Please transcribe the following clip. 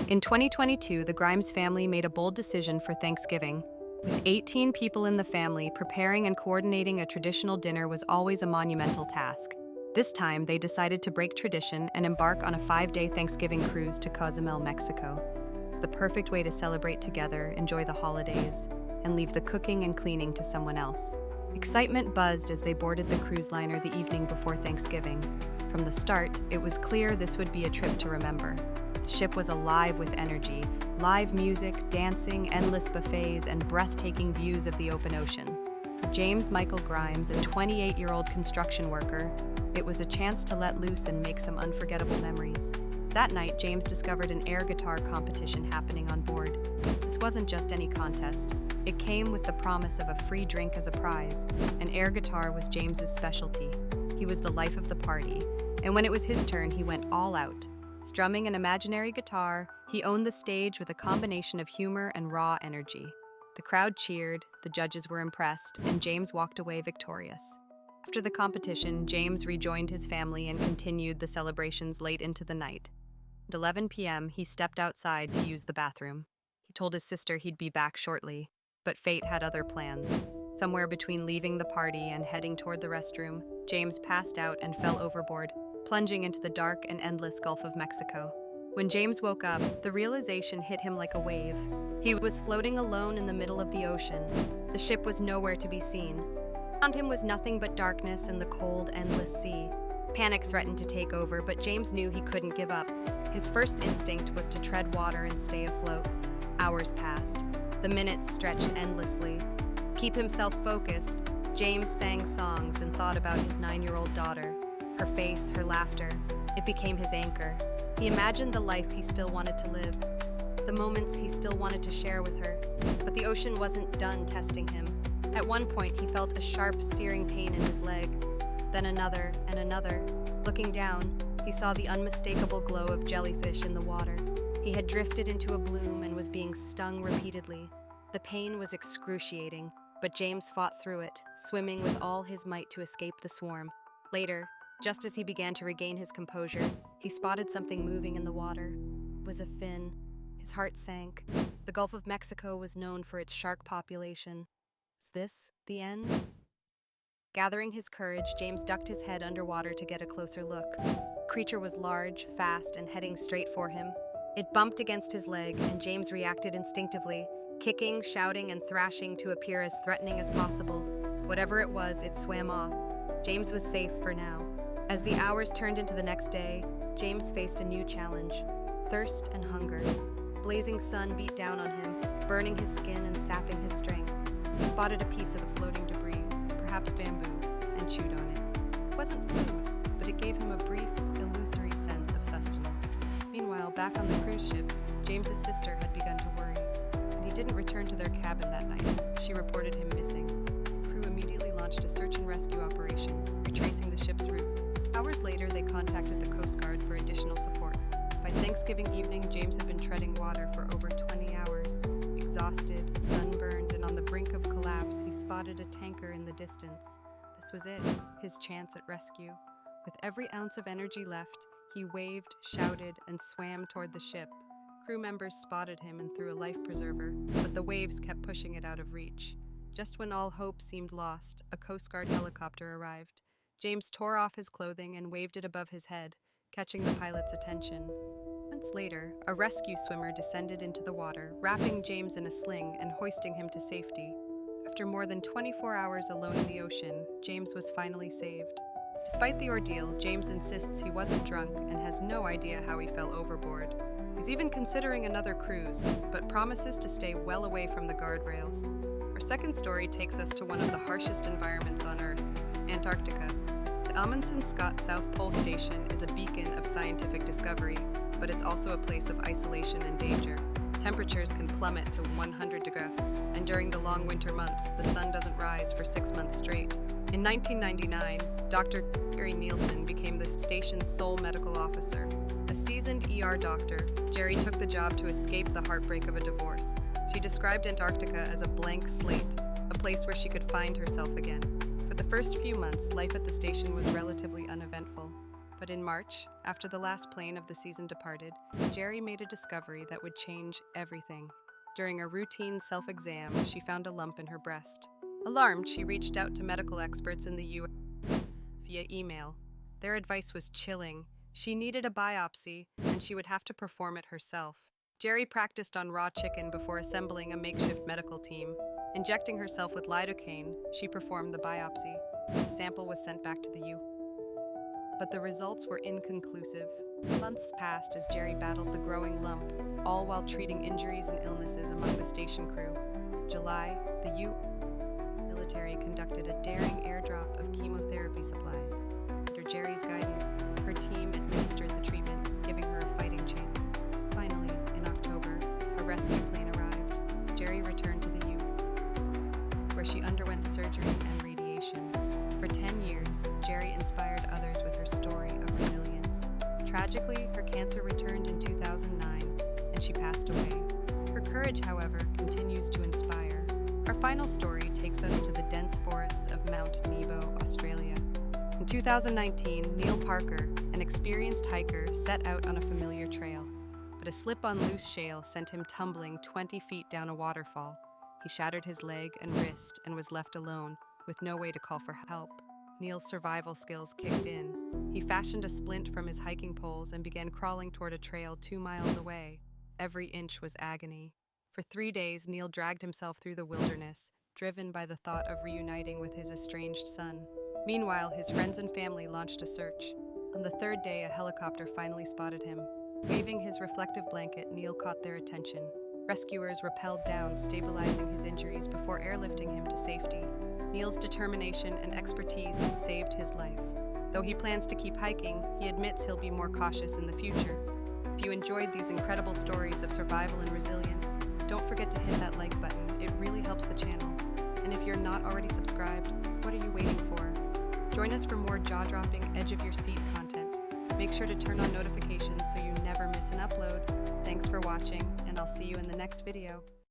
In 2022, the Grimes family made a bold decision for Thanksgiving. With 18 people in the family, preparing and coordinating a traditional dinner was always a monumental task. This time, they decided to break tradition and embark on a 5-day Thanksgiving cruise to Cozumel, Mexico. It was the perfect way to celebrate together, enjoy the holidays, and leave the cooking and cleaning to someone else. Excitement buzzed as they boarded the cruise liner the evening before Thanksgiving. From the start, it was clear this would be a trip to remember. The ship was alive with energy, live music, dancing, endless buffets, and breathtaking views of the open ocean. For James Michael Grimes, a 28-year-old construction worker, it was a chance to let loose and make some unforgettable memories. That night, James discovered an air guitar competition happening on board. This wasn't just any contest. It came with the promise of a free drink as a prize. An air guitar was James's specialty. He was the life of the party, and when it was his turn, he went all out. Strumming an imaginary guitar, he owned the stage with a combination of humor and raw energy. The crowd cheered, the judges were impressed, and James walked away victorious. After the competition, James rejoined his family and continued the celebrations late into the night. At 11 p.m., he stepped outside to use the bathroom. He told his sister he'd be back shortly, but fate had other plans. Somewhere between leaving the party and heading toward the restroom, James passed out and fell overboard, plunging into the dark and endless Gulf of Mexico. When James woke up, the realization hit him like a wave. He was floating alone in the middle of the ocean. The ship was nowhere to be seen. Around him was nothing but darkness and the cold, endless sea. Panic threatened to take over, but James knew he couldn't give up. His first instinct was to tread water and stay afloat. Hours passed. The minutes stretched endlessly. Keep himself focused, James sang songs and thought about his 9-year-old daughter. Her face, her laughter, it became his anchor. He imagined the life he still wanted to live, the moments he still wanted to share with her. But the ocean wasn't done testing him. At one point, he felt a sharp, searing pain in his leg, then another and another. Looking down, he saw the unmistakable glow of jellyfish in the water. He had drifted into a bloom and was being stung repeatedly. The pain was excruciating, but James fought through it, swimming with all his might to escape the swarm. Later, just as he began to regain his composure, he spotted something moving in the water. It was a fin. His heart sank. The Gulf of Mexico was known for its shark population. Was this the end? Gathering his courage, James ducked his head underwater to get a closer look. The creature was large, fast, and heading straight for him. It bumped against his leg, and James reacted instinctively, kicking, shouting, and thrashing to appear as threatening as possible. Whatever it was, it swam off. James was safe for now. As the hours turned into the next day, James faced a new challenge: thirst and hunger. Blazing sun beat down on him, burning his skin and sapping his strength. He spotted a piece of floating debris, perhaps bamboo, and chewed on it. It wasn't food, but it gave him a brief, illusory sense of sustenance. Meanwhile, back on the cruise ship, James's sister had begun to worry. When he didn't return to their cabin that night, she reported him missing. The crew immediately launched a search and rescue operation, retracing the ship's route. Hours later, they contacted the Coast Guard for additional support. By Thanksgiving evening, James had been treading water for over 20 hours. Exhausted, sunburned, and on the brink of collapse, he spotted a tanker in the distance. This was it, his chance at rescue. With every ounce of energy left, he waved, shouted, and swam toward the ship. Crew members spotted him and threw a life preserver, but the waves kept pushing it out of reach. Just when all hope seemed lost, a Coast Guard helicopter arrived. James tore off his clothing and waved it above his head, catching the pilot's attention. Months later, a rescue swimmer descended into the water, wrapping James in a sling and hoisting him to safety. After more than 24 hours alone in the ocean, James was finally saved. Despite the ordeal, James insists he wasn't drunk and has no idea how he fell overboard. He's even considering another cruise, but promises to stay well away from the guardrails. Our second story takes us to one of the harshest environments on Earth, Antarctica. The Amundsen Scott South Pole Station is a beacon of scientific discovery, but it's also a place of isolation and danger. Temperatures can plummet to 100 degrees, and during the long winter months, the sun doesn't rise for 6 months straight. In 1999, Dr. Jerri Nielsen became the station's sole medical officer. A seasoned ER doctor, Jerri took the job to escape the heartbreak of a divorce. She described Antarctica as a blank slate, a place where she could find herself again. For the first few months, life at the station was relatively uneventful. But in March, after the last plane of the season departed, Jerri made a discovery that would change everything. During a routine self-exam, she found a lump in her breast. Alarmed, she reached out to medical experts in the U.S. via email. Their advice was chilling. She needed a biopsy, and she would have to perform it herself. Jerri practiced on raw chicken before assembling a makeshift medical team. Injecting herself with lidocaine, she performed the biopsy. The sample was sent back to the U.S. But the results were inconclusive. Months passed as Jerri battled the growing lump, all while treating injuries and illnesses among the station crew. In July, the U.S. military conducted a daring airdrop of chemotherapy supplies. Under Jerri's guidance, her team administered the treatment, giving her a fighting chance. Finally, in October, a rescue plane arrived. Jerri returned to the U.S., where she underwent surgery and radiation. For 10 years, Jerri inspired others with her story of resilience. Tragically, her cancer returned in 2009, and she passed away. Her courage, however, continues to inspire. Our final story takes us to the dense forests of Mount Nebo, Australia. In 2019, Neil Parker, an experienced hiker, set out on a familiar trail. But a slip on loose shale sent him tumbling 20 feet down a waterfall. He shattered his leg and wrist and was left alone, with no way to call for help. Neil's survival skills kicked in. He fashioned a splint from his hiking poles and began crawling toward a trail 2 miles away. Every inch was agony. For 3 days, Neil dragged himself through the wilderness, driven by the thought of reuniting with his estranged son. Meanwhile, his friends and family launched a search. On the 3rd day, a helicopter finally spotted him. Waving his reflective blanket, Neil caught their attention. Rescuers rappelled down, stabilizing his injuries before airlifting him to safety. Neil's determination and expertise saved his life. Though he plans to keep hiking, he admits he'll be more cautious in the future. If you enjoyed these incredible stories of survival and resilience, don't forget to hit that like button. It really helps the channel. And if you're not already subscribed, what are you waiting for? Join us for more jaw-dropping, edge-of-your-seat content. Make sure to turn on notifications so you never miss an upload. Thanks for watching, and I'll see you in the next video.